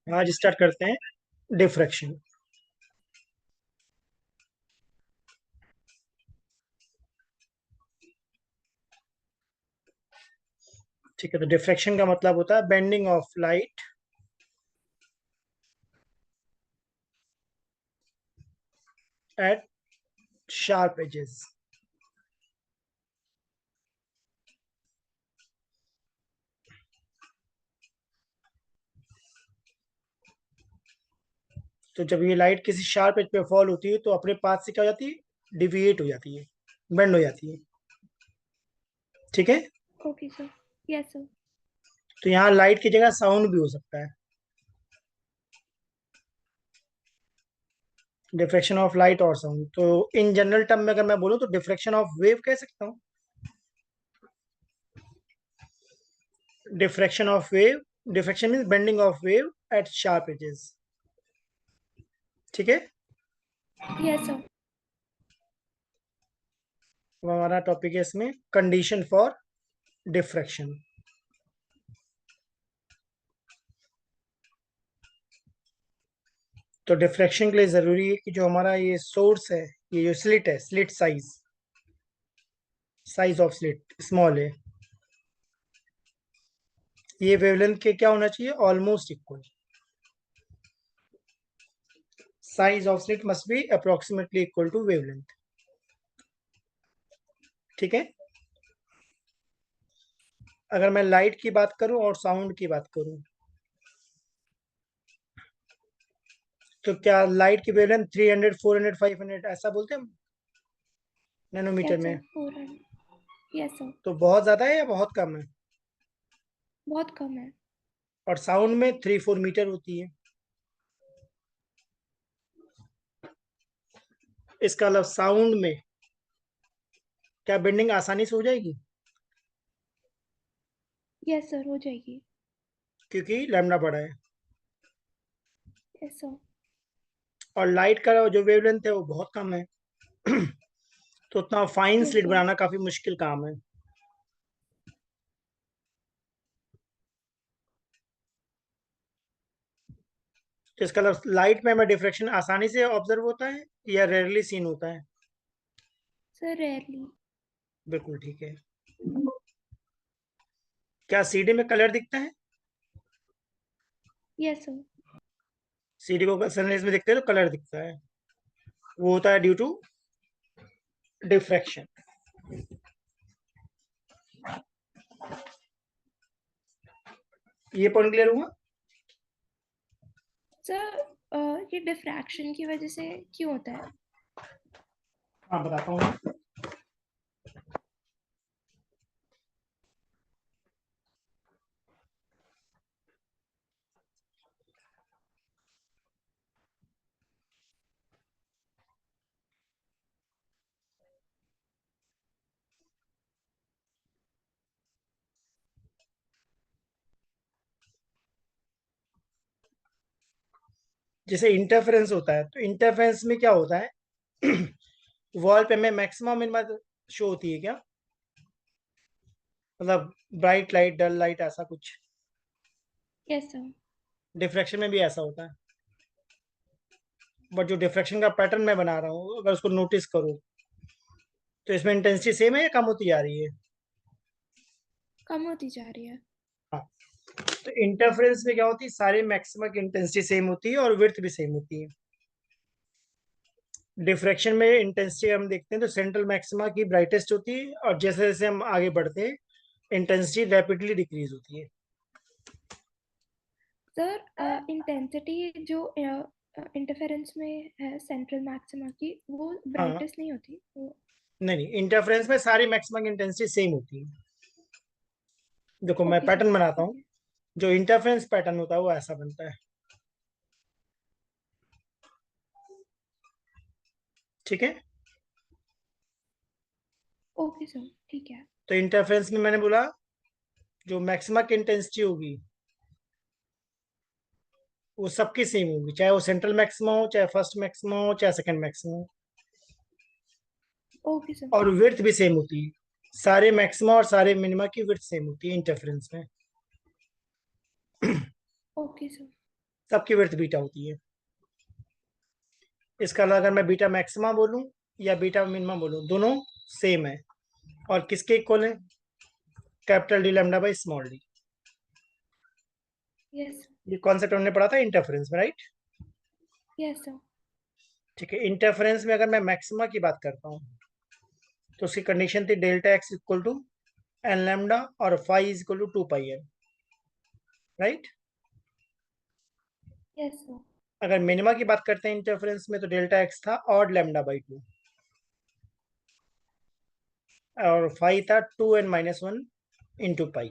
आज स्टार्ट करते हैं डिफ्रैक्शन। ठीक है, तो डिफ्रैक्शन का मतलब होता है bending of light at sharp edges. तो जब ये लाइट किसी शार्प एज पे फॉल होती है तो अपने पाथ से क्या हो जाती है, डिविएट हो जाती है, बेंड हो जाती है। ठीक है, Okay, sir. Yes, sir. तो यहाँ लाइट की जगह साउंड भी हो सकता है। डिफ्रैक्शन ऑफ लाइट और साउंड, तो इन जनरल टर्म में अगर मैं बोलूँ तो डिफ्रैक्शन ऑफ वेव कह सकता हूँ। Diffraction of wave, diffraction means bending of wave at sharp edges. ठीक है, Yes, sir. अब हमारा टॉपिक है इसमें कंडीशन फॉर डिफ्रैक्शन। तो डिफ्रैक्शन के लिए जरूरी है कि जो हमारा ये सोर्स है, ये जो स्लिट है, slit size, size of slit small है, ये वेवलेंथ के क्या होना चाहिए, almost equal. Size of slit must be approximately equal to wavelength. ठीक है, अगर मैं लाइट की बात करूं और साउंड की बात करूं, तो क्या लाइट की वेवलेंथ 300 400 500 ऐसा बोलते हैं नैनोमीटर Yes, में? sir. 400. Yes, sir. तो बहुत ज्यादा है या बहुत कम है? बहुत कम है. और साउंड में 3 4 मीटर होती है। इसका मतलब साउंड में क्या बेंडिंग आसानी से हो जाएगी, Yes, sir. हो जाएगी. क्योंकि लैम्डा बड़ा है। Yes, sir. और लाइट का जो वेवलेंथ है वो बहुत कम है। तो उतना फाइन Yes, स्लिट sir. बनाना काफी मुश्किल काम है। तो इसका मतलब लाइट में हमें डिफ्रेक्शन आसानी से ऑब्जर्व होता है या रेयरली सीन होता है? Sir, rarely. बिल्कुल ठीक है। क्या सीडी में कलर दिखता है? Yes, sir. सीडी को सनराइज में देखते हैं तो कलर दिखता है, वो होता है ड्यू टू डिफ्रैक्शन। ये पॉइंट क्लियर हुआ? सर, ये डिफ्रैक्शन की वजह से क्यों होता है? हाँ बताता हूँ। जैसे इंटरफेरेंस होता है, तो इंटरफेरेंस में क्या होता है, वॉल पे में मैक्सिमम मिनिमम शो होती है क्या, मतलब ब्राइट लाइट डल लाइट ऐसा कुछ? Yes sir. डिफ्रैक्शन में भी ऐसा होता है। बट जो डिफ्रैक्शन का पैटर्न मैं बना रहा हूँ, अगर उसको नोटिस करो, तो इसमें इंटेंसिटी सेम है या कम होती जा रही है? कम होती जा रही है. हाँ, तो इंटरफेरेंस में क्या होती है, सारे मैक्सिमा की इंटेंसिटी सेम होती है और विड्थ भी सेम होती है। डिफ्रैक्शन में इंटेंसिटी हम देखते हैं तो सेंट्रल मैक्सिमा की ब्राइटेस्ट होती है, और जैसे जैसे हम आगे बढ़ते हैं इंटेंसिटी रैपिडली डिक्रीज होती है। सर, इंटेंसिटी जो इंटरफेरेंस में है सेंट्रल मैक्सिमा की, वो हाँ, ब्राइटेस्ट नहीं होती वो. नहीं नहीं, इंटरफेरेंस में सारी मैक्सिमा की इंटेंसिटी सेम होती है। देखो मैं ओके सर. पैटर्न बनाता ठीक हूँ, है. जो इंटरफेरेंस पैटर्न होता है वो ऐसा बनता है। ठीक है, ओके सर. ठीक है. तो इंटरफेरेंस में मैंने बोला जो मैक्सिमा की इंटेंसिटी होगी वो सबकी सेम होगी, चाहे वो सेंट्रल मैक्सिमा हो, चाहे फर्स्ट मैक्सिमा हो, चाहे सेकंड मैक्सिमा हो। Okay sir. और विड्थ भी सेम होती है, सारे मैक्सिमा और सारे मिनिमा की विड्थ सेम होती है इंटरफेरेंस में। Okay sir. सबकी विड्थ बीटा होती है। इसका अगर मैं बीटा मैक्सिमा बोलूं या बीटा मिनिमम बोलूं, दोनों सेम है। और किसके इक्वल है? Capital D lambda by small D. Yes ये कॉन्सेप्ट हमने पढ़ा था इंटरफेरेंस में, राइट? Yes sir. ठीक है, इंटरफेरेंस में अगर मैं मैक्सिमा की बात करता हूँ तो उसकी कंडीशन थी delta x equal to N lambda और phi is equal to 2 pi N, right? Yes sir. अगर मिनिमा की बात करते हैं इंटरफेरेंस में तो डेल्टा एक्स था ऑड लैम्डा बाई 2 और फाई था 2n-1 इंटू पाई।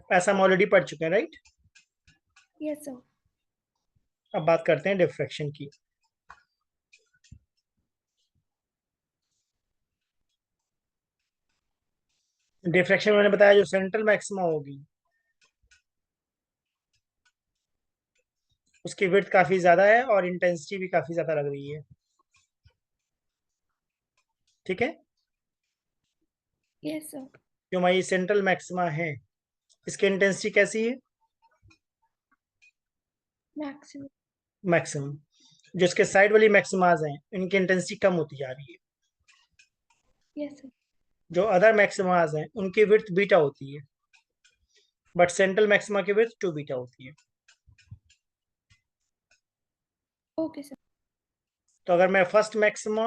ऐसा हम ऑलरेडी पढ़ चुके हैं, राइट? Yes sir. अब बात करते हैं डिफ्रैक्शन की। डिफ्रैक्शन मैंने बताया जो सेंट्रल मैक्सिमा होगी उसकी विड्थ काफी ज्यादा है और इंटेंसिटी भी काफी ज्यादा लग रही है। ठीक है, यस सर। जो हमारी सेंट्रल मैक्सिमा है इसकी इंटेंसिटी कैसी है? मैक्सिमम। मैक्सिमम। जो इसके साइड वाली मैक्सिमाज हैं इनकी इंटेंसिटी कम होती जा रही है। Yes sir. जो अदर मैक्सिमाज हैं उनकी विड्थ बीटा होती है, बट सेंट्रल मैक्सिमा की विड्थ 2 बीटा होती है। Okay sir. तो अगर मैं फर्स्ट मैक्सिमा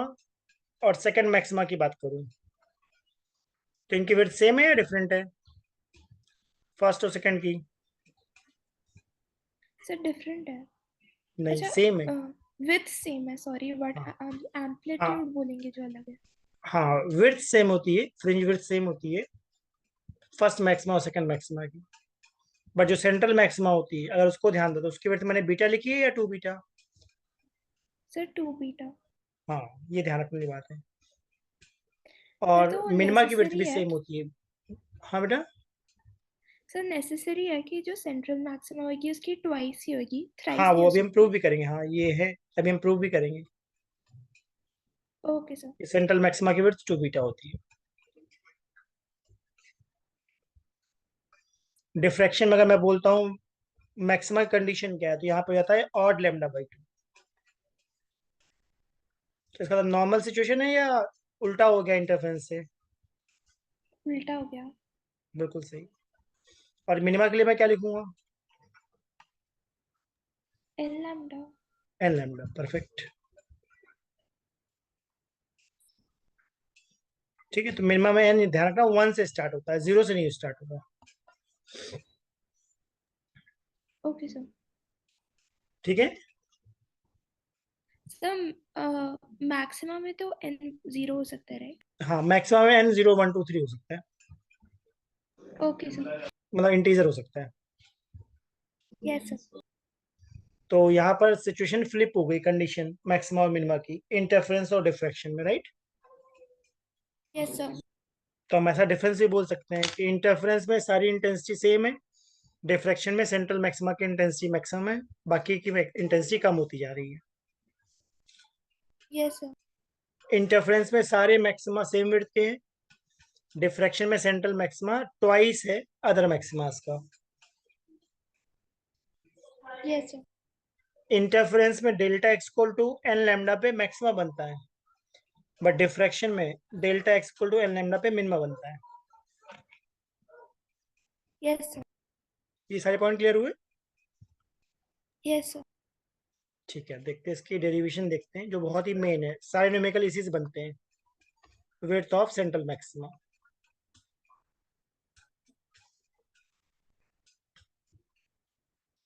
और सेकंड मैक्सिमा की बात करूं तो इनकी विड्थ सेम है या डिफरेंट है? फर्स्ट और सेकंड की? सर डिफरेंट है। नहीं, अच्छा, सेम है। विथ सेम है, सॉरी, बट हाँ हाँ एम्पलीट्यूड बोलेंगे जो अलग है। हाँ, विड्थ सेम होती है, फ्रिंज विड्थ सेम होती है फर्स्ट मैक्सिमा और सेकंड मैक्सिमा की। बट जो सेंट्रल मैक्सिमा होती है अगर उसको ध्यान दो तो उसकी विड्थ मैंने बीटा लिखी है या 2 बीटा? Sir 2 beta. हाँ, ये ध्यान रखने की बात है। सर और तो मिनिमा की विड्थ नेसेसरी भी है सेम कि, होती है। हाँ बेटा। सर नेसेसरी है कि जो सेंट्रल मैक्सिमा होगी उसकी ट्वाइस ही होगी, हाँ, थ्राइस नहीं वो हो अभी हम प्रूव सकती। भी करेंगे, हाँ ये है, अभी हम प्रूव भी करेंगे ओके सर। कि सेंट्रल मैक्सिमा की विड्थ 2 बीटा होती है। डिफ्रैक्शन में अगर मैं बोलता हूँ मैक्सिमा कंडीशन क्या है तो यहाँ पे जाता है ऑड लैम्डा बाई 2। तो इसका नॉर्मल सिचुएशन है या उल्टा हो गया इंटरफेरेंस से? उल्टा हो गया। बिल्कुल सही। और मिनिमा के लिए मैं क्या लिखूंगा? L lambda. N lambda, perfect. ठीक है, तो मिनिमम में एन ध्यान रखना 1 से स्टार्ट होता है, 0 से नहीं स्टार्ट होता। Okay sir. ठीक है। सर मैक्सिमा में तो एन जीरो हो सकता है, राइट? हाँ, मैक्सिमम में एन 0 1 2 3 हो सकता है, ओके सर। मतलब इंटीजर हो सकता है। Yes sir. तो यहाँ पर सिचुएशन फ्लिप हो गई, कंडीशन मैक्सिमा और मिनिमा की इंटरफेरेंस और डिफ्रैक्शन में, राइट? Yes sir. तो हम ऐसा डिफरेंस भी बोल सकते हैं कि इंटरफेरेंस में सारी इंटेंसिटी सेम है, डिफ्रैक्शन में सेंट्रल मैक्सिमा की इंटेंसिटी मैक्सिमम है, बाकी की इंटेंसिटी कम होती जा रही है। Yes sir. इंटरफेरेंस में सारे मैक्सिमा सेम विड्थ के हैं, डिफ्रैक्शन में सेंट्रल मैक्सिमा ट्वाइस है अदर मैक्सिमास का। Yes sir. इंटरफेरेंस में delta x equal to N lambda पे मैक्सिमा बनता है, बट डिफ्रैक्शन में delta x equal to N lambda पे मिनिमा बनता है। Yes sir. ये सारे पॉइंट क्लियर हुए? Yes sir. ठीक है, देखते हैं इसकी डेरिवेशन, देखते हैं जो बहुत ही मेन है, सारे न्यूमेरिकल इसी से बनते हैं। Width of central maxima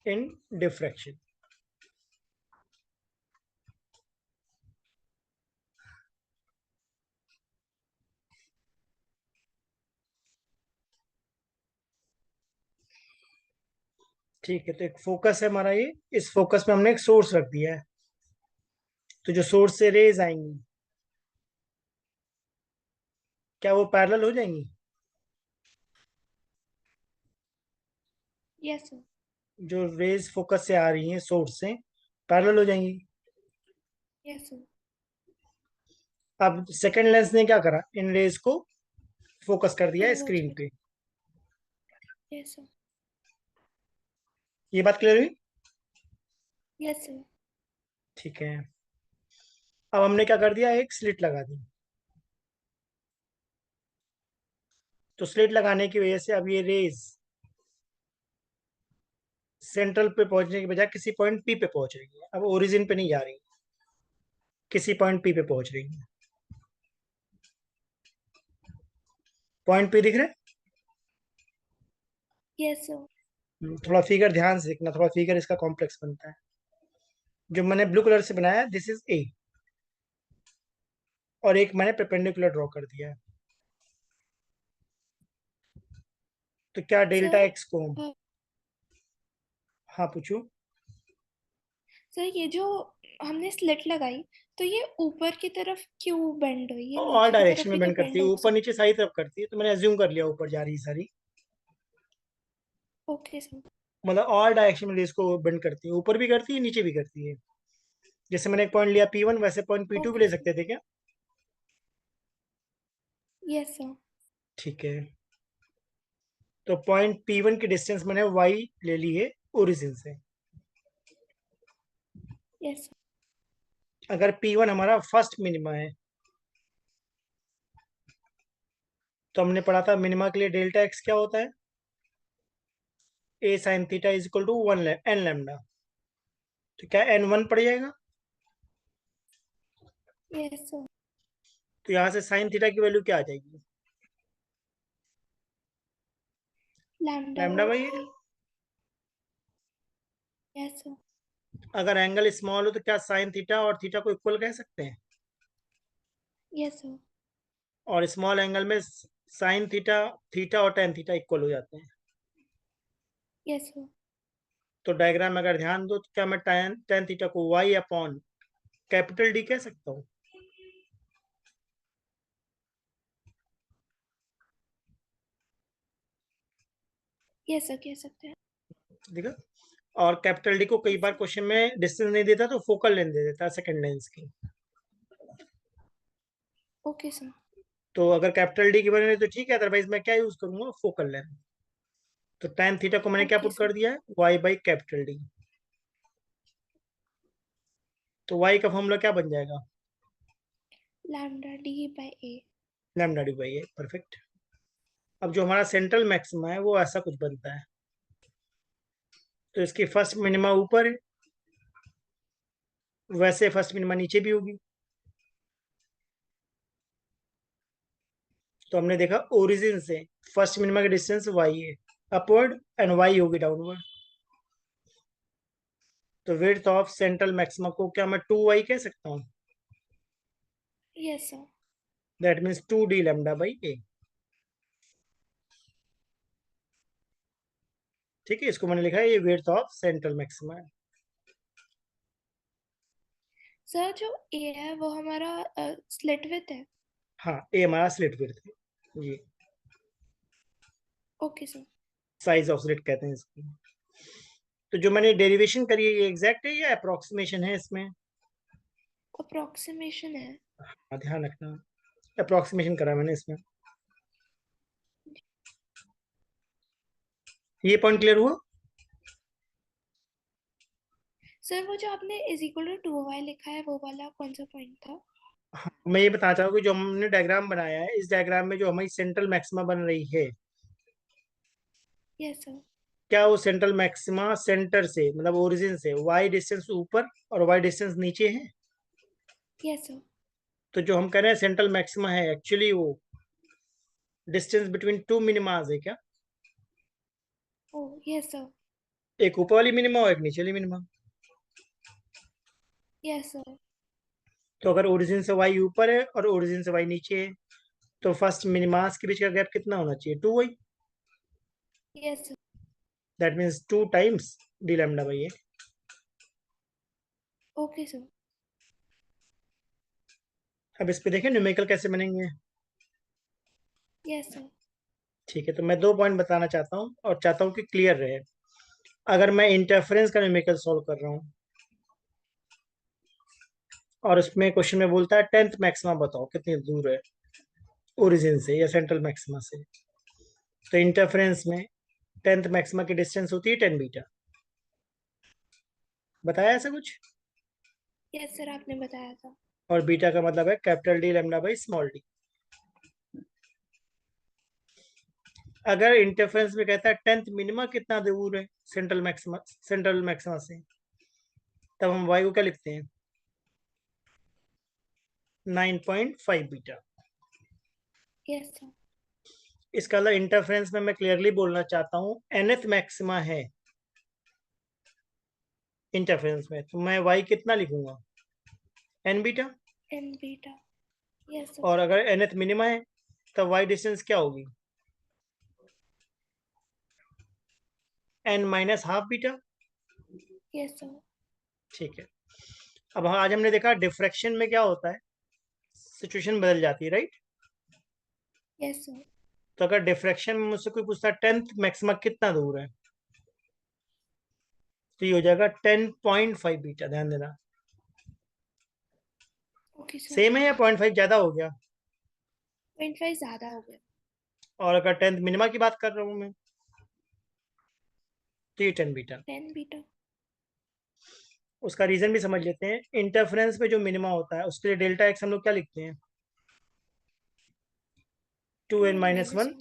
in diffraction. ठीक है, तो एक फोकस है हमारा ये, इस फोकस में हमने एक सोर्स रख दिया है। तो जो सोर्स से रेज आएंगी क्या वो पैरेलल हो जाएंगी? Yes sir. जो रेज फोकस से आ रही हैं सोर्स से पैरेलल हो जाएंगी। Yes sir. अब सेकंड लेंस ने क्या करा, इन रेज को फोकस कर दिया कन्वर्ज स्क्रीन कर। पे। Yes sir. ये बात क्लियर हुई? Yes sir. ठीक है, अब हमने क्या कर दिया, एक स्लिट लगा दी। तो स्लिट लगाने की वजह से अब ये रेज सेंट्रल पे पहुंचने के बजाय किसी पॉइंट पी पे पहुंच रही है, अब ओरिजिन पे नहीं जा रही, किसी पॉइंट पी पे पहुंच रही है। पॉइंट पी दिख रहा है? Yes sir. थोड़ा फिगर ध्यान से देखना, थोड़ा फिगर इसका कॉम्प्लेक्स बनता है। जो मैंने ब्लू कलर से बनाया, दिस इज ए, और एक मैंने परपेंडिकुलर ड्रॉ कर दिया है। तो क्या डेल्टा सर एक्स को हम, हाँ पूछू। सर ये जो हमने स्लिट लगाई, तो ये ऊपर की तरफ क्यों बेंड हुई? ये ऑल नीचे की डायरेक्शन तरफ में भी तो बेंड करती बेंड है, हो ऊपर सकती। नीचे सारी तरफ करती है, तो मैंने अज्यूम कर लिया ऊपर जा रही है सारी। Okay sir. मतलब ऑल डायरेक्शन में इसको बेंड करती है, ऊपर भी करती है नीचे भी करती है। जैसे मैंने एक पॉइंट लिया P1, वैसे पॉइंट P2 भी ओके ले सर। सकते थे क्या? Yes sir. ठीक है, तो पॉइंट P1 की डिस्टेंस मैंने y ले ली है ओरिजिन से। Yes sir. अगर P1 हमारा फर्स्ट मिनिमा है, तो हमने पढ़ा था मिनिमा के लिए डेल्टा एक्स क्या होता है, a sin theta is equal to one n lambda. तो क्या n1 पड़ जाएगा? Yes sir. तो यहाँ से साइन थीटा की वैल्यू क्या आ जाएगी? Lambda lambda by by A. Yes sir. अगर एंगल स्मॉल हो तो क्या साइन थीटा और थीटा को इक्वल कह सकते हैं? Yes sir. और स्मॉल एंगल में साइन थीटा, थीटा और टेन थीटा इक्वल हो जाते हैं। Yes sir. तो डायग्राम में अगर ध्यान दो, तो क्या मैं टेन टेन थीटा को वाई अपॉन कैपिटल डी कह सकता हूँ? यस सर कह सकते हैं। देखा, और कैपिटल डी को कई यस बार सर। क्वेश्चन में डिस्टेंस नहीं देता तो फोकल लेंथ दे देता है सेकंड लेंस की। Okay sir. तो अगर कैपिटल डी की बने तो ठीक है, अदरवाइज मैं क्या यूज करूंगा, फोकल लेंथ। तो टेन थीटा को मैंने क्या ओके पुट सर। कर दिया है, वाई बाई कैपिटल डी। तो वाई का फॉर्मूला क्या बन जाएगा? Lambda D by A. Lambda D by A, perfect. अब जो हमारा सेंट्रल मैक्सिमा है वो ऐसा कुछ बनता है। तो इसकी फर्स्ट मिनिमा ऊपर है, वैसे फर्स्ट मिनिमा नीचे भी होगी। तो हमने देखा ओरिजिन से फर्स्ट मिनिमा की डिस्टेंस वाई है अपवर्ड, एंड वाई होगी डाउनवर्ड। तो विड्थ ऑफ सेंट्रल मैक्सिमा को क्या मैं 2y कह सकता हूँ? Yes sir. That means 2d lambda by A. ठीक है, इसको मैंने लिखा है, ये विड्थ ऑफ सेंट्रल मैक्सिमा है। सर जो ए है वो हमारा स्लिट विड्थ है। हाँ, ए हमारा स्लिट विड्थ है जी, okay sir. Size of slit कहते हैं इसकी। तो जो मैंने डेरिवेशन करी है ये एग्जैक्ट है या अप्रोक्सीमेशन है इसमें? अप्रोक्सीमेशन है। हाँ, ध्यान रखना, अप्रोक्सीमेशन करा मैंने इसमें। ये पॉइंट क्लियर हुआ? सर वो जो आपने इज इक्वल टू 2y लिखा है वो वाला कौन सा पॉइंट था? हाँ, मैं ये बताना चाहूंगा कि जो हमने डायग्राम बनाया है, इस डायग्राम में जो हमारी सेंट्रल मैक्सिमा बन रही है, यस सर। क्या वो सेंट्रल मैक्सिमा सेंटर से मतलब ओरिजिन से वाई डिस्टेंस ऊपर और वाई डिस्टेंस नीचे है? Yes sir. तो जो हम कह रहे हैं सेंट्रल मैक्सिमा है, एक्चुअली वो डिस्टेंस बिटवीन टू मिनिमाज है क्या? ओ यस सर। एक ऊपर वाली मिनिमा और एक नीचे वाली मिनिमा। Yes sir. तो अगर ओरिजिन से वाई ऊपर है और ओरिजिन से वाई नीचे है, तो फर्स्ट मिनिमास के बीच का गैप कितना होना चाहिए, 2y। Yes sir. That means 2 times D lambda by A. Okay sir. अब इस पे देखें न्यूमेरिकल कैसे बनेंगे। Yes sir. ठीक है, तो मैं 2 पॉइंट बताना चाहता हूँ और चाहता हूँ कि क्लियर रहे। अगर मैं इंटरफेरेंस का न्यूमेरिकल सॉल्व कर रहा हूँ और उसमें क्वेश्चन में बोलता है टेंथ मैक्सिमा बताओ कितनी दूर है ओरिजिन से या सेंट्रल मैक्सिमा से, तो इंटरफेरेंस में टेंथ मैक्सिमा की डिस्टेंस होती है 10 बीटा। बताया ऐसा कुछ? यस सर, आपने बताया था। और बीटा का मतलब है capital D lambda by small D. अगर इंटरफेरेंस में कहता है टेंथ मिनिमा कितना दूर है सेंट्रल मैक्सिमा से, तब हम वाई को क्या लिखते हैं? 9.5 बीटा। Yes sir. इसका मतलब इंटरफेरेंस में मैं क्लियरली बोलना चाहता हूँ nth मैक्सिमा है इंटरफेरेंस में, तो मैं वाई कितना लिखूंगा? N beta. N beta. Yes sir. और अगर nth मिनिमा है तब वाई डिस्टेंस क्या होगी? N minus half beta. Yes sir. ठीक है। अब आज हमने देखा डिफ्रैक्शन में क्या होता है, सिचुएशन बदल जाती है, राइट? Yes sir. तो अगर डिफ्रैक्शन में मुझसे कोई पूछता है टेंथ मैक्सिमा कितना दूर है, तो ये हो जाएगा 10.5 बीटा। ध्यान देना, ओके सर। सेम है या 0.5 ज्यादा हो गया? 0.5 ज्यादा हो गया। और अगर टेंथ मिनिमा की बात कर रहा हूँ मैं, तो ये 10 बीटा। 10 बीटा। उसका रीजन भी समझ लेते हैं। इंटरफेरेंस में जो मिनिमा होता है उसके लिए डेल्टा एक्स हम लोग क्या लिखते हैं? 2 2n n minus minus one 1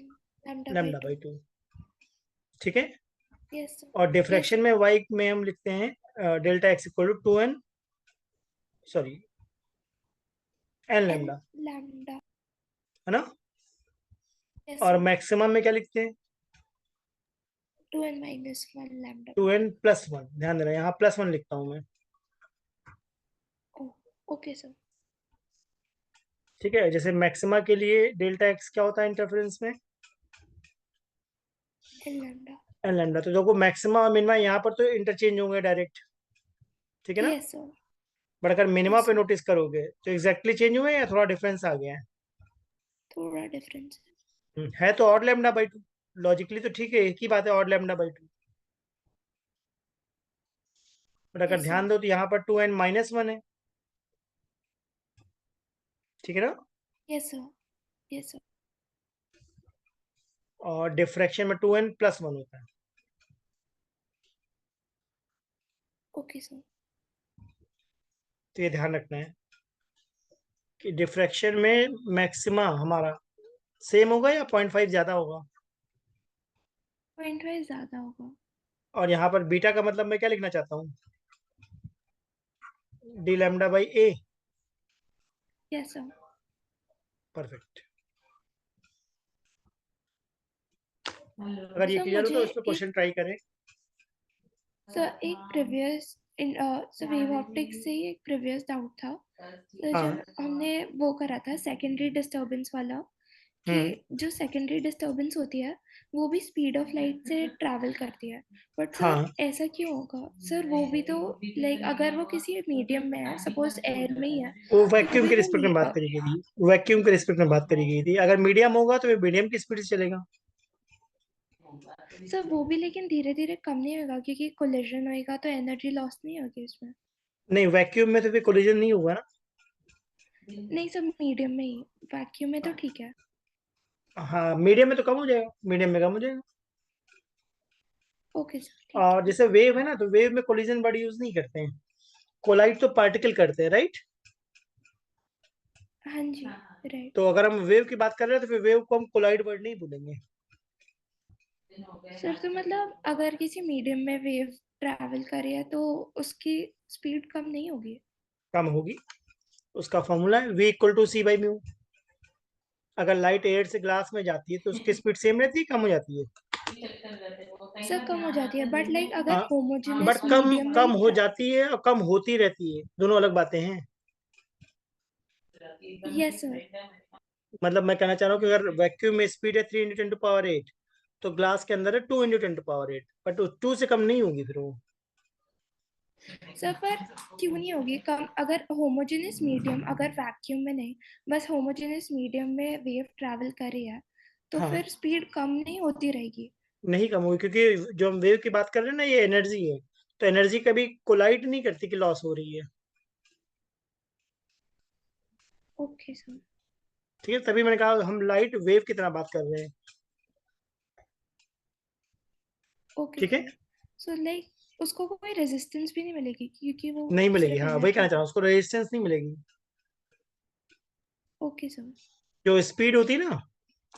lambda by lambda 2। By two. ठीक है। Yes sir. और यस डिफ्रैक्शन सर। में वाई में हम लिखते हैं delta x equal to 2n, sorry, N n lambda, lambda। है ना? यस और सर। मैक्सिमम में क्या लिखते हैं? 2 n minus 1 lambda two by n 2। Plus one. ध्यान देना, यहाँ प्लस वन लिखता हूँ मैं। Oh, okay sir. ठीक है। जैसे मैक्सिमा के लिए डेल्टा एक्स क्या होता है इंटरफेरेंस में? n lambda। N lambda. तो देखो मैक्सिमा और मिनिमा यहाँ पर तो इंटरचेंज होंगे डायरेक्ट, ठीक है ना? Yes sir. बट अगर मिनिमा यस पे सर। नोटिस करोगे तो एग्जैक्टली चेंज हुए या थोड़ा डिफरेंस आ गया है? थोड़ा डिफरेंस है। है तो odd lambda by two. Logically तो ठीक है, एक ही बात है, odd lambda by two. But अगर यस सर। ध्यान दो तो यहाँ पर 2n माइनस वन है, ठीक है ना? Yes sir. Yes sir. और डिफ्रैक्शन में 2n प्लस वन होता है। Okay sir. तो ये ध्यान रखना है कि डिफ्रैक्शन में मैक्सिमा हमारा सेम होगा या 0.5 ज्यादा होगा। 0.5 ज्यादा होगा। और यहाँ पर बीटा का मतलब मैं क्या लिखना चाहता हूँ? D lambda by A. Yes sir. Perfect. अगर ये सर क्लियर हो मुझे तो इस पर एक क्वेश्चन ट्राई करें। सर एक प्रीवियस सर वेव ऑप्टिक्स से ही एक प्रीवियस डाउट था। सर हाँ। जब हमने वो करा था सेकेंडरी डिस्टरबेंस वाला, कि हम्म। जो सेकेंडरी डिस्टरबेंस होती है वो भी स्पीड ऑफ लाइट से ट्रैवल करती है, बट सर हाँ, ऐसा क्यों होगा? सर वो भी तो लाइक अगर वो किसी मीडियम में है, सपोज एयर में ही है, वो तो वैक्यूम भी के वो रिस्पेक्ट में बात करी गई थी, वैक्यूम के रिस्पेक्ट में बात करी गई थी। अगर मीडियम होगा तो मीडियम की स्पीड से चलेगा। सर वो भी लेकिन धीरे धीरे कम नहीं होगा, क्योंकि कोलिजन होएगा तो एनर्जी लॉस नहीं होगी उसमें। नहीं, वैक्यूम में तो फिर कोलिजन नहीं होगा ना। नहीं सर, मीडियम में ही। वैक्यूम में तो ठीक है। हाँ, मीडियम में तो कम हो जाएगा, मीडियम में कम हो जाएगा। ओके सर, ठीक और जैसे वेव है ना, तो वेव में कोलिजन वर्ड यूज नहीं करते हैं, कोलाइड तो पार्टिकल करते हैं, राइट? है। हाँ जी, राइट। तो अगर हम वेव की बात कर रहे हैं तो फिर वेव को हम कोलाइड वर्ड नहीं बोलेंगे। सर तो मतलब अगर किसी मीडियम में वेव ट्रैवल करे है तो उसकी स्पीड कम नहीं होगी? कम होगी। उसका फॉर्मूला है v equal to c by mu. अगर लाइट एयर से ग्लास में जाती है तो उसकी स्पीड सेम रहती है, कम हो जाती है? सर कम हो जाती है, बट लाइक अगर हाँ, बट होमोजेनियस कम मीडियम कम में हो जाती है और कम होती रहती है, दोनों अलग बातें हैं। Yes sir. मतलब मैं कहना चाह रहा हूँ कि अगर वैक्यूम में स्पीड है 3 × 10⁸, तो ग्लास के अंदर है 2 × 10⁸, बट टू से कम नहीं होगी फिर वो। सर पर क्यों नहीं होगी कम? अगर होमोजेनियस मीडियम, अगर वैक्यूम में नहीं, बस होमोजेनियस मीडियम में वेव ट्रैवल कर रही है, तो हाँ, फिर स्पीड कम नहीं होती रहेगी? नहीं कम होगी, क्योंकि जो हम वेव की बात कर रहे हैं ना, ये एनर्जी है। तो एनर्जी कभी कोलाइड नहीं करती कि लॉस हो रही है। Okay sir. ठीक है, तभी मैंने कहा हम लाइट वेव की तरह बात कर रहे हैं। ओके ठीक है। सर। सो लाइक उसको कोई रेजिस्टेंस भी नहीं मिलेगी क्योंकि वो नहीं मिलेगी, सिर्फ हाँ वही कहना इलेक्ट्रिक चाह रहा हूँ, उसको रेजिस्टेंस नहीं मिलेगी। ओके सर जो स्पीड होती है ना,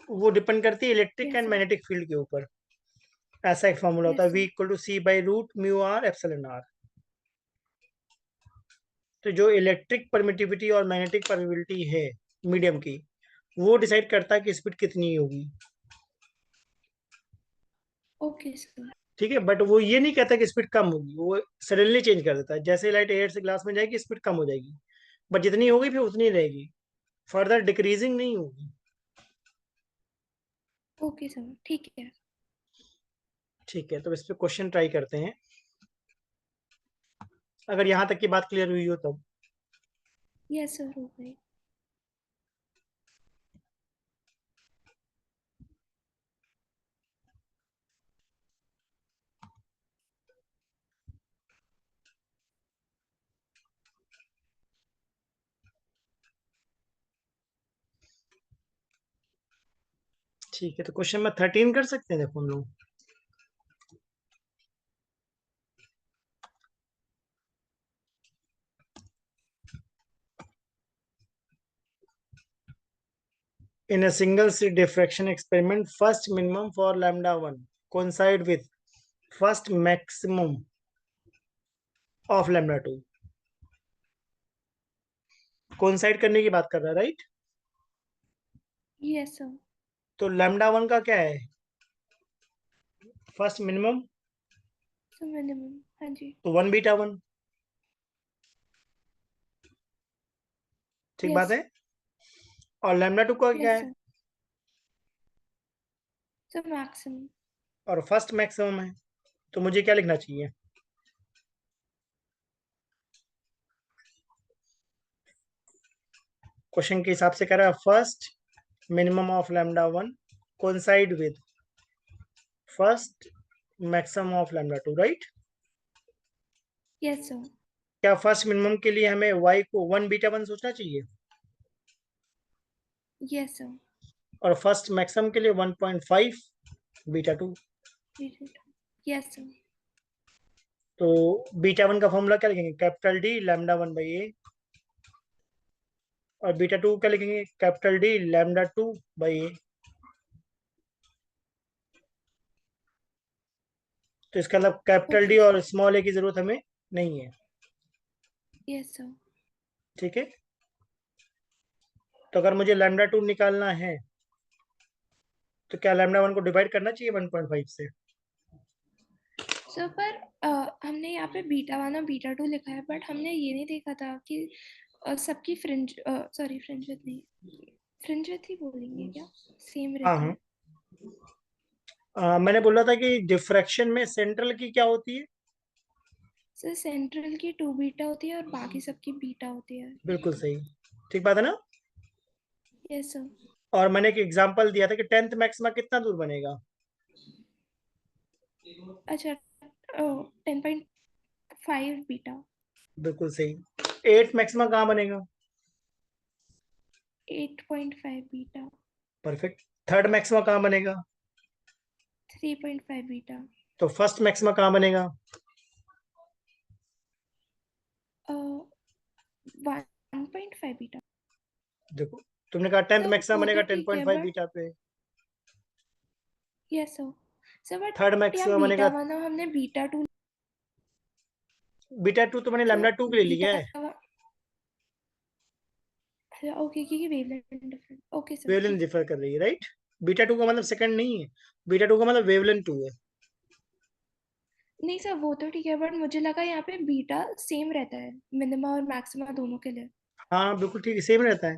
वो डिपेंड करती है electric yes and sir magnetic field के ऊपर। ऐसा एक फॉर्मूला होता यस है, v sir equal to c by root mu r epsilon r. तो जो इलेक्ट्रिक परमिटिविटी और मैग्नेटिक परमिटिविटी है मीडियम की, वो डिसाइड करता है कि स्पीड कितनी होगी। ओके सर ठीक है, बट वो ये नहीं कहता कि स्पीड कम होगी, वो सडनली चेंज कर देता है। जैसे लाइट एयर से ग्लास में जाएगी स्पीड कम हो जाएगी, बट जितनी होगी फिर उतनी रहेगी, फर्दर डिक्रीजिंग नहीं होगी। ओके सर ठीक है ठीक है, तो इस पे क्वेश्चन ट्राई करते हैं, अगर यहाँ तक की बात क्लियर हुई हो तब। यस सर हो गई ठीक है, तो क्वेश्चन नंबर 13 कर सकते हैं, देखो हम लोग। In a single slit diffraction experiment, first minimum for lambda 1 coincide with first maximum of lambda 2। Coincide करने की बात कर रहा है, राइट? यस सर तो लैम्डा 1 का क्या है, फर्स्ट मिनिमम, सर मिनिमम हाँ जी तो 1 बीटा 1। ठीक बात यस है। और लैम्डा 2 का क्या यस है, सर सर मैक्सिमम और फर्स्ट मैक्सिमम है। तो मुझे क्या लिखना चाहिए, क्वेश्चन के हिसाब से कह रहा है first minimum of lambda 1 coincide with first maximum of lambda 2, right? Yes sir क्या फर्स्ट मिनिमम के लिए हमें y को 1 बीटा 1 सोचना चाहिए, यस सर और फर्स्ट मैक्सिमम के लिए 1.5 बीटा 2। यस सर तो बीटा 1 का फॉर्मूला क्या लिखेंगे, कैपिटल डी लैम्डा 1 बाई ए, और बीटा 2 क्या लिखेंगे, कैपिटल डी लैम्डा 2 बाई ए। तो इसका मतलब कैपिटल डी ओके और स्मॉल ए की जरूरत हमें नहीं है। यस सर ठीक है, तो अगर मुझे लैम्डा 2 निकालना है, तो क्या लैम्डा 1 को डिवाइड करना चाहिए 1.5 से? सर पर हमने यहाँ पे बीटा वन और बीटा टू लिखा है बट हमने ये नहीं देखा था कि सबकी फ्रिंज सॉरी फ्रिंज विड्थ नहीं फ्रिंज विड्थ ही बोलेंगे क्या सेम हाँ रहता हाँ, है मैंने बोला था कि डिफ्रैक्शन में सेंट्रल की क्या होती है। सर सेंट्रल की टू बीटा होती है और बाकी सबकी बीटा होती है बिल्कुल सही, ठीक बात है ना। यस सर और मैंने एक एग्जांपल दिया था कि 10th मैक्सिमा कितना दूर बनेगा। अच्छा 10.5 बीटा बिल्कुल सही। 8th मैक्सिमा कहाँ बनेगा, 8.5 बीटा परफेक्ट। थर्ड मैक्सिमा कहाँ बनेगा, 3.5 बीटा तो फर्स्ट मैक्सिमा कहाँ बनेगा, 1.5 बीटा देखो तुमने कहा 10th सर मैक्सिमा वो बनेगा तो ठीक है 10.5 बट बीटा पे, yes sir sir but third यहाँ मैक्सिमा बीटा बनेगा, वन और हमने बीटा टू बीटा 2 तो मैंने सर लैम्डा 2 के लिए लिया है। बीटा ओके क्योंकि wavelength different okay sir wavelength ठीक डिफर कर रही है, राइट? बीटा 2 का मतलब सेकंड नहीं है, बीटा 2 का मतलब वेवलेंथ 2 है। नहीं सर वो तो ठीक है बट मुझे लगा यहाँ पे बीटा सेम रहता है मिनिमा और मैक्सिमा दोनों के लिए हाँ बिल्कुल ठीक है, सेम रहता है,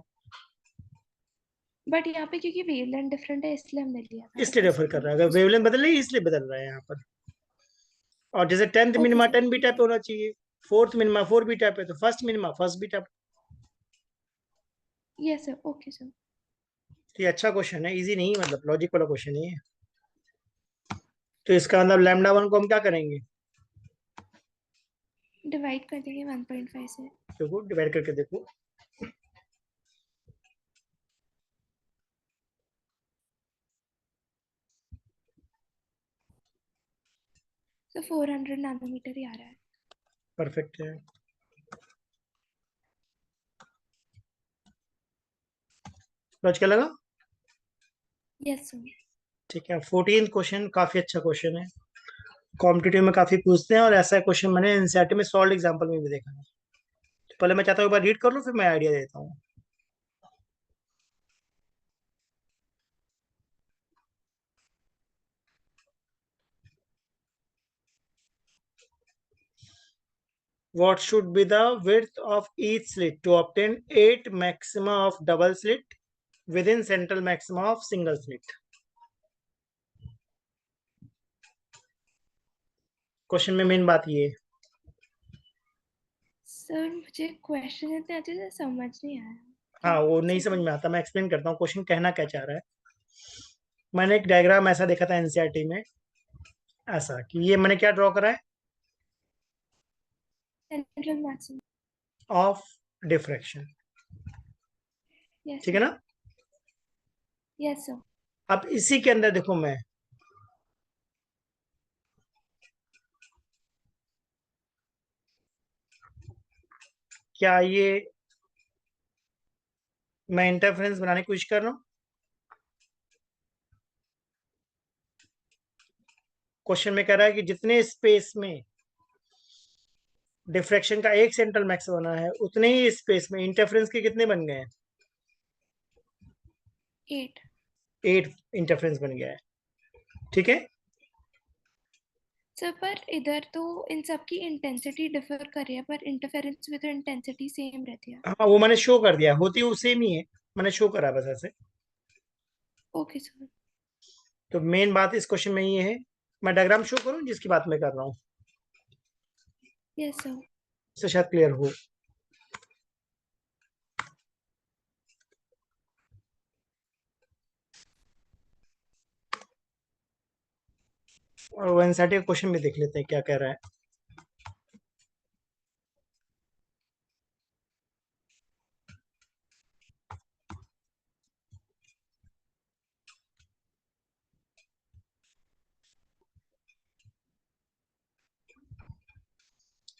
बट यहाँ पे क्योंकि वेवलेंथ डिफरेंट है इसलिए हमने लिया था इसलिए रेफर कर रहा इसलिए है। अगर उसको वेवलेंथ बदल रही है इसलिए बदल रहा है यहाँ पर। और जैसे 10th okay minima sir 10 beta ठीक पे है होना चाहिए, फोर्थ मिनिमा 4 बीटा पे, तो फर्स्ट मिनिमा फर्स्ट बीटा पे। यस सर ओके सर तो ये अच्छा क्वेश्चन है, इजी नहीं, मतलब लॉजिक वाला क्वेश्चन नहीं है। तो इसका मतलब लैम्डा 1 को हम क्या करेंगे, डिवाइड कर देंगे 1.5 से देखो डिवाइड करके देखो। तो 400 नैनोमीटर ही आ रहा है। परफेक्ट है। समझ क्या लगा? Yes sir. ठीक है, 14 क्वेश्चन काफी अच्छा क्वेश्चन है, कॉम्पिटिटिव में काफी पूछते हैं, और ऐसा क्वेश्चन मैंने एनसीईआरटी में सॉल्व एग्जाम्पल में भी देखा है। तो पहले मैं चाहता हूँ एक बार रीड कर लूँ, फिर मैं आइडिया देता हूँ। What should be the width of each slit to obtain 8 maxima of double slit within central maxima of single slit? Question में मेन बात ये है। सर मुझे क्वेश्चन इतने अच्छे से समझ नहीं आया। हाँ, क्या वो नहीं समझ में आता, मैं एक्सप्लेन करता हूँ क्वेश्चन कहना क्या चाह रहा है। मैंने एक डायग्राम ऐसा देखा था एनसीईआरटी में, ऐसा कि ये मैंने क्या ड्रॉ करा है, central maximum. Of diffraction, yes ठीक है सर। ना? Yes sir. अब इसी के अंदर देखो, मैं क्या ये मैं इंटरफेरेंस बनाने की कोशिश कर रहा हूँ। क्वेश्चन में कह रहा है कि जितने स्पेस में डिफ्रैक्शन का एक सेंट्रल मैक्स बना है, उतने ही स्पेस में इंटरफेरेंस के कितने बन गए हैं? 8। 8 इंटरफेरेंस बन गया है, ठीक है। सर पर इधर तो इन सब की इंटेंसिटी डिफर कर रही है, पर इंटरफेरेंस में तो इंटेंसिटी सेम रहती है। हाँ, वो मैंने शो कर दिया, होती वो सेम ही है, मैंने शो करा बस ऐसे। Okay sir. तो मेन बात इस क्वेश्चन में ये है, मैं डायग्राम शो करूं जिसकी बात मैं कर रहा हूँ, यस सर। इससे शायद क्लियर हो। और वो एनसीईआरटी का क्वेश्चन भी देख लेते हैं क्या कह रहा है।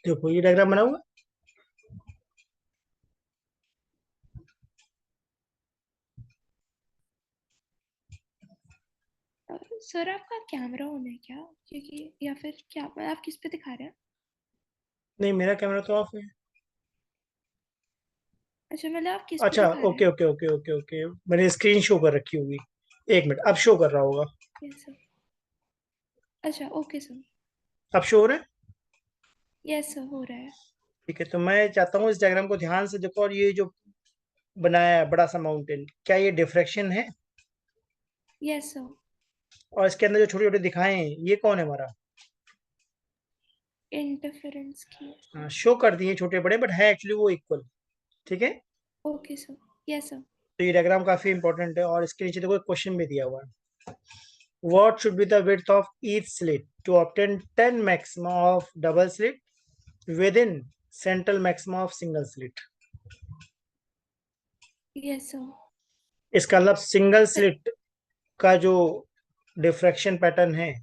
देखो ये डायग्राम बना हुआ, सर आपका कैमरा ऑन है क्या? क्योंकि या फिर क्या आप किस पे दिखा रहे हैं? नहीं मेरा कैमरा तो ऑफ है। अच्छा मतलब आप किस पे अच्छा, दिखा रहे ओके हैं? ओके ओके ओके ओके, मैंने स्क्रीन शो कर रखी होगी। एक मिनट, अब शो कर रहा होगा। Yes sir. अच्छा ओके सर। अब शो हो रहा है? यस सर हो रहा है। ठीक है, तो मैं चाहता हूँ इस डायग्राम को ध्यान से देखो, और ये जो बनाया है बड़ा सा माउंटेन, क्या ये डिफ्रैक्शन है? Yes sir. और इसके अंदर जो छोटे छोटे दिखाए हैं, ये कौन है हमारा? इंटरफेरेंस की। शो कर दिए छोटे बड़े, बट है एक्चुअली वो इक्वल, ठीक है। Okay sir. Yes sir. तो ये डायग्राम काफी इंपॉर्टेंट है, और इसके नीचे देखो एक क्वेश्चन भी दिया हुआ है। What should be the width of each slit to obtain 10 maxima of double slit within central maxima of single slit? Yes sir. इसका मतलब सिंगल स्लिट का जो डिफ्रैक्शन पैटर्न है,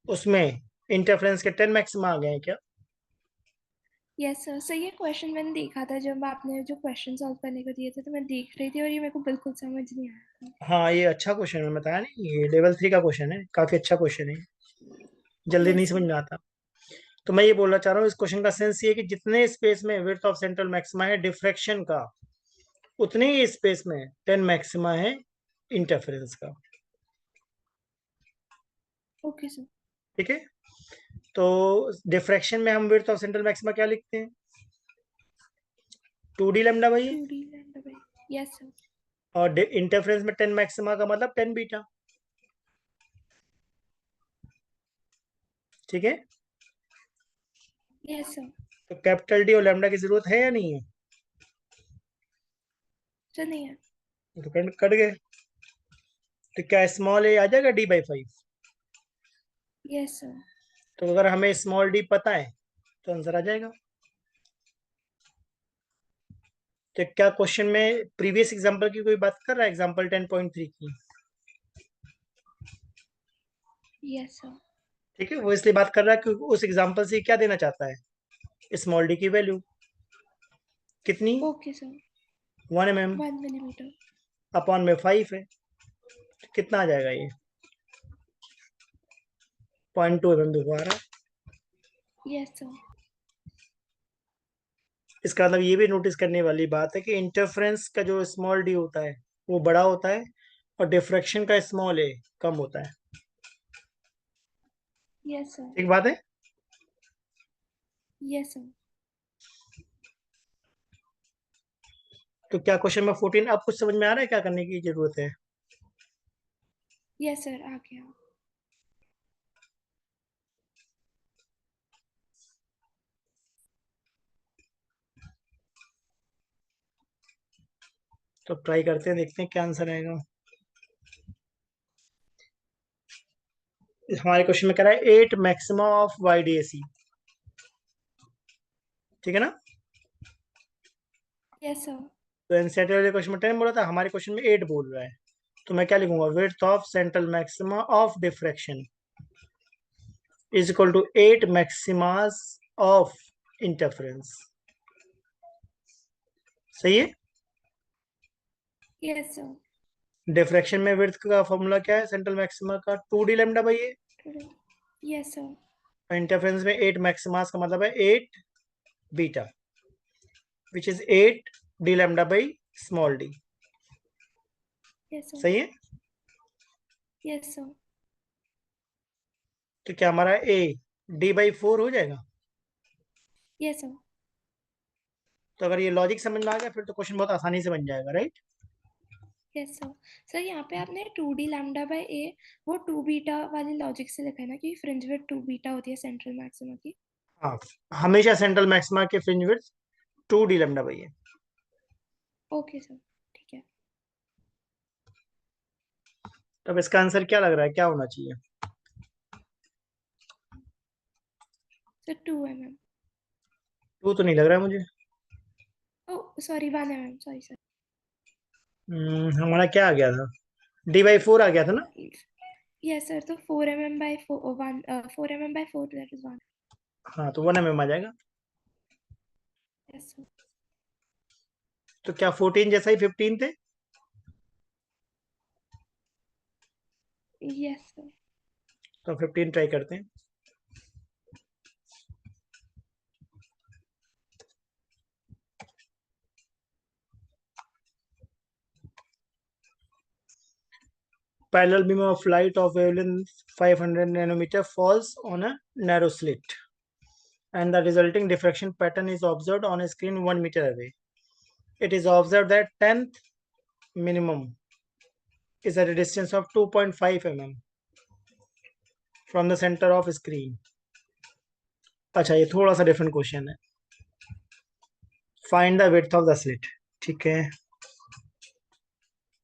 उसमें इंटरफेरेंस के 10 मैक्सिमा आ गए हैं क्या? Yes sir. सर ये क्वेश्चन मैंने देखा था जब आपने जो क्वेश्चन सॉल्व करने को दिए थे, तो मैं देख रही थी और ये मेरे को बिल्कुल समझ नहीं आया था। हाँ, ये अच्छा क्वेश्चन है, बताया नहीं, ये लेवल 3 का क्वेश्चन है, काफी अच्छा क्वेश्चन है, जल्दी नहीं यस समझ सर। में आता। तो मैं ये बोलना चाह रहा हूँ, इस क्वेश्चन का सेंस ये है कि जितने स्पेस में विड्थ ऑफ सेंट्रल मैक्सिमा है डिफ्रैक्शन का, उतने ही स्पेस में 10 मैक्सिमा है इंटरफेरेंस का, ओके सर। ठीक है। तो डिफ्रैक्शन में हम विड्थ ऑफ सेंट्रल मैक्सिमा क्या लिखते हैं? 2d लैम्डा भाई है। 2D lambda by. Yes sir. और इंटरफेरेंस में 10 मैक्सिमा का मतलब 10 बीटा, ठीक है। Yes sir. तो कैपिटल डी और लैम्डा की जरूरत है या नहीं है? सर नहीं है। तो कट गए। तो क्या स्मॉल ए आ जाएगा d/5? Yes sir. तो अगर हमें स्मॉल डी पता है, तो आंसर आ जाएगा। तो क्या क्वेश्चन में प्रीवियस एग्जांपल की कोई बात कर रहा है, एग्जांपल 10.3 की? Yes sir. ठीक है, वो इसलिए बात कर रहा है क्योंकि उस एग्जांपल से क्या देना चाहता है, स्मॉल डी की वैल्यू कितनी, okay sir. 1 mm 1 millimetre. Upon में 5 है, तो कितना आ जाएगा ये, 0.2 mm दोबारा। Yes sir. इसका मतलब ये भी नोटिस करने वाली बात है कि इंटरफेरेंस का जो स्मॉल डी होता है वो बड़ा होता है, और डिफ्रैक्शन का स्मॉल ए कम होता है। Yes sir. ठीक बात है। Yes sir. तो क्या क्वेश्चन नंबर 14 अब कुछ समझ में आ रहा है क्या करने की जरूरत है? यस सर, आ गया। तो ट्राई करते हैं, देखते हैं क्या आंसर आएगा। हमारे क्वेश्चन में कह रहा है 8 maxima of Y D A C, ठीक है ना। Yes sir. तो एनसीईआरटी वाले क्वेश्चन में 10 बोला था, हमारे क्वेश्चन में 8 बोल रहा है। तो मैं क्या लिखूंगा, width of central maxima of diffraction is equal to 8 maximas of interference. सही है। Yes sir. डिफ्रैक्शन में विड्थ का फॉर्मूला क्या है, सेंट्रल मैक्सिमा का 2d lambda by A, yes sir. और इंटरफेरेंस में 8 मैक्सिमास का मतलब है 8 beta, which is 8 D lambda by small D. Yes sir. सही है। Yes sir. तो क्या हमारा ए d/4 हो जाएगा। Yes sir. तो अगर ये लॉजिक समझ में आ गया फिर तो क्वेश्चन बहुत आसानी से बन जाएगा, राइट। Yes sir. सर यहाँ पे आपने 2d लैम्डा बाय ए वो 2 बीटा वाली लॉजिक से लिखा है ना, कि फ्रिंज विड्थ 2 बीटा होती है सेंट्रल मैक्सिमा की। हाँ, हमेशा सेंट्रल मैक्सिमा के fringe width 2d lambda by है। ओके सर, ठीक है। तो अब इसका आंसर क्या लग रहा है, क्या होना चाहिए? Sir 2 mm। 2 तो नहीं लग रहा है मुझे। ओ सॉरी, 1 mm, सॉरी सर। हमारा क्या आ गया था, d/4 आ गया था ना। यस सर, तो 4 mm बाय 4 दैट इज 1। हाँ, तो 1 mm आ जाएगा। Yes sir. तो क्या 14 जैसा ही 15 थे। Yes sir. तो 15 ट्राई करते हैं। Parallel beam of light of wavelength 500 nanometer falls on a narrow slit, and the resulting diffraction pattern is observed on a screen 1 meter away. It is observed that 10th minimum is at a distance of 2.5 mm from the center of screen. अच्छा, ये थोड़ा सा different question है। Find the width of the slit. ठीक है,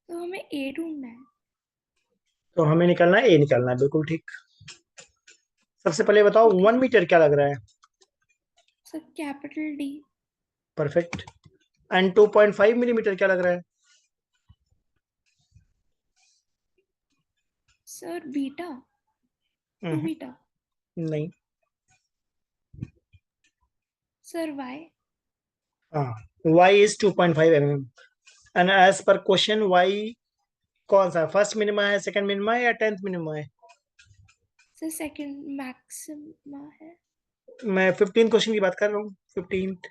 तो हमें ए ढूंढना है। तो हमें निकलना है, ए निकलना है, बिल्कुल ठीक। सबसे पहले बताओ ओके 1 मीटर क्या लग रहा है। Sir, capital D. Perfect. And 2.5 millimetre क्या लग रहा है। Sir beta, 2 hmm, beta. नहीं। Sir y. हाँ, y is 2.5 mm, and as per question y कौन सा फर्स्ट मिनिमा है, सेकंड मिनिमा है, या 10th मिनिमा है। सर सेकंड मैक्सिमा है। मैं 15 क्वेश्चन की बात कर रहा हूँ, 15th।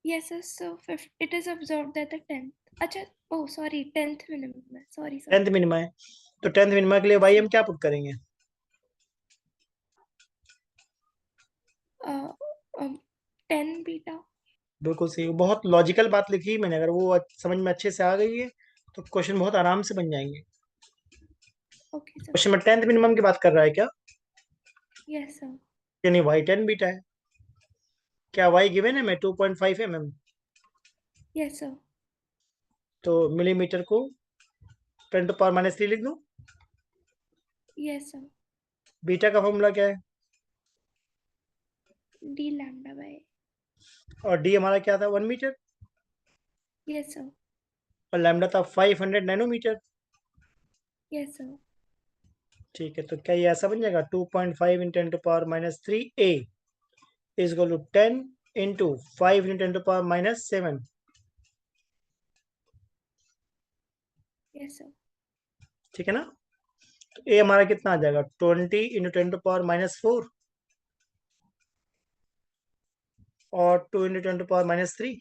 Yes, sir. So it is observed that the 10th. अच्छा, oh sorry, 10th minimum है. Sorry, sir. 10th मिनिमा है, तो 10th मिनिमा के लिए Yes, y sir. हम क्या पुट करेंगे। Uh, 10 beta. बिल्कुल सही, बहुत लॉजिकल बात लिखी है मैंने, अगर वो समझ में अच्छे से आ गई है तो क्वेश्चन बहुत आराम से बन जाएंगे। Okay, sir. क्वेश्चन में 10th मिनिमम की बात कर रहा है क्या, Yes, sir. यानी y 10 बीटा है। क्या y गिवन है, मैं 2.5 mm, Yes, sir. तो मिलीमीटर को 10⁻³ लिख दूं। Yes, sir. बीटा का फॉर्मूला क्या है, D lambda by. और डी हमारा क्या था, 1 मीटर, Yes, sir. और लैम्डा था 500 नैनोमीटर। Yes, sir. ठीक है, तो क्या ये ऐसा बन जाएगा 2.5 × 10⁻³ a is equal to 10 × 5 × 10⁻⁷। Yes sir. ठीक है ना? तो a हमारा कितना आ जाएगा 20 × 10⁻⁴ और 2 × 10⁻�3।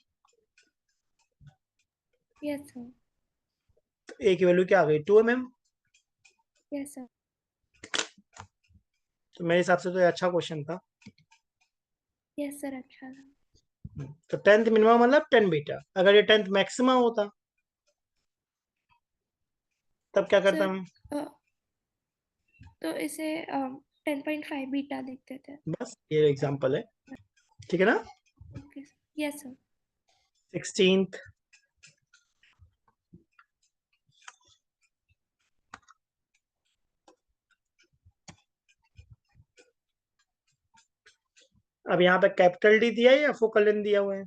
Yes sir. तो a की वैल्यू क्या आ गई 2 mm। Yes sir. तो मेरे हिसाब से तो ये अच्छा क्वेश्चन था। यस सर, अच्छा था। तो 10th मिनिमम मतलब 10 बीटा, अगर ये 10th मैक्सिमम होता तब क्या करता सर मैं? तो इसे 10.5 बीटा लिखते थे। बस ये एग्जांपल है, ठीक है ना? Okay sir. Yes sir. 16th अब यहाँ पे कैपिटल डी दिया है या फोकल लेंथ दिया हुआ है?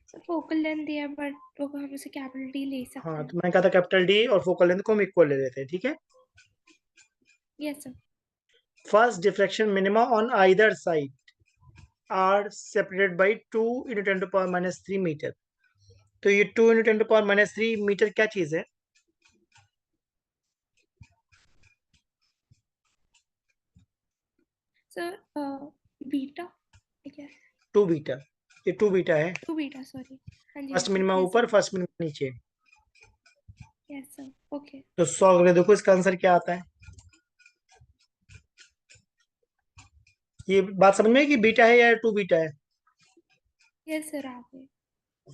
सर फोकल लेंथ दिया बट तो हम उसे कैपिटल डी ले सकते हाँ, हैं। तो मैंने कहा था कैपिटल डी और फोकल लेंथ को हम इक्वल ले लेते हैं, ठीक है? Yes sir. First diffraction minima on either side are separated by 2 × 10⁻³ metre. तो ये 2 × 10⁻³ मीटर क्या चीज है? सर बीटा क्या है? 2 बीटा, ये 2 बीटा है। 2 बीटा, सॉरी। हाँ जी हाँ फर्स्ट जी। मिनिमा यस ऊपर, सर। फर्स्ट मिनिमा नीचे। Yes sir. ओके। तो सॉल्व करके देखो इसका आंसर क्या आता है। ये बात समझ में है कि बीटा है या 2 बीटा है? यस सर, आ गए।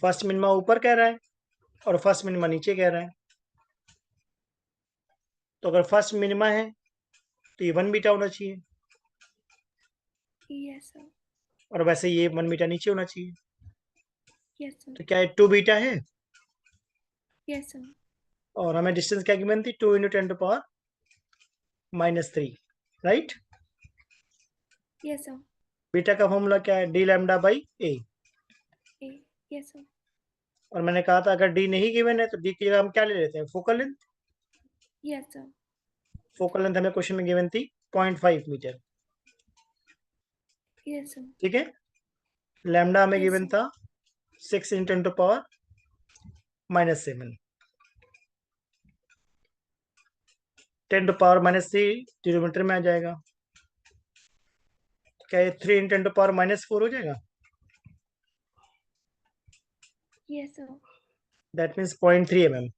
फर्स्ट मिनिमा ऊपर कह रहा है और फर्स्ट मिनिमा नीचे कह रहा है। तो अगर फर्स्ट मिनिमा है तो ये 1 बीटा होना चाहिए, यस सर। और वैसे ये 1 बीटा नीचे होना चाहिए। Yes sir. तो क्या ये 2 बीटा है? Yes sir. और हमें डिस्टेंस क्या गिवन थी 2 × 10⁻⁻3, राइट? Yes sir. बीटा का फॉर्मूला क्या है d λ/a। ए। Yes sir. और मैंने कहा था अगर डी नहीं गिवन है तो डी की जगह हम क्या ले लेते हैं focal length. Yes sir. Focal length हमें क्वेश्चन में गिवन थी 0.5 मीटर, यस सर। ठीक है? लैम्डा हमें यस गिवन सर। था 6 × 10⁻⁷। 10⁻³ डिनोमीटर में आ जाएगा। तो क्या ये 3 × 10⁻⁴ हो जाएगा? Yes sir. That means 0.3 mm।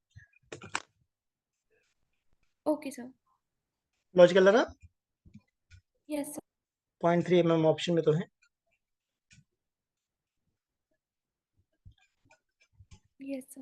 Okay sir. Logical लगा? Yes sir. 0.3 mm ऑप्शन में तो है। Yes sir.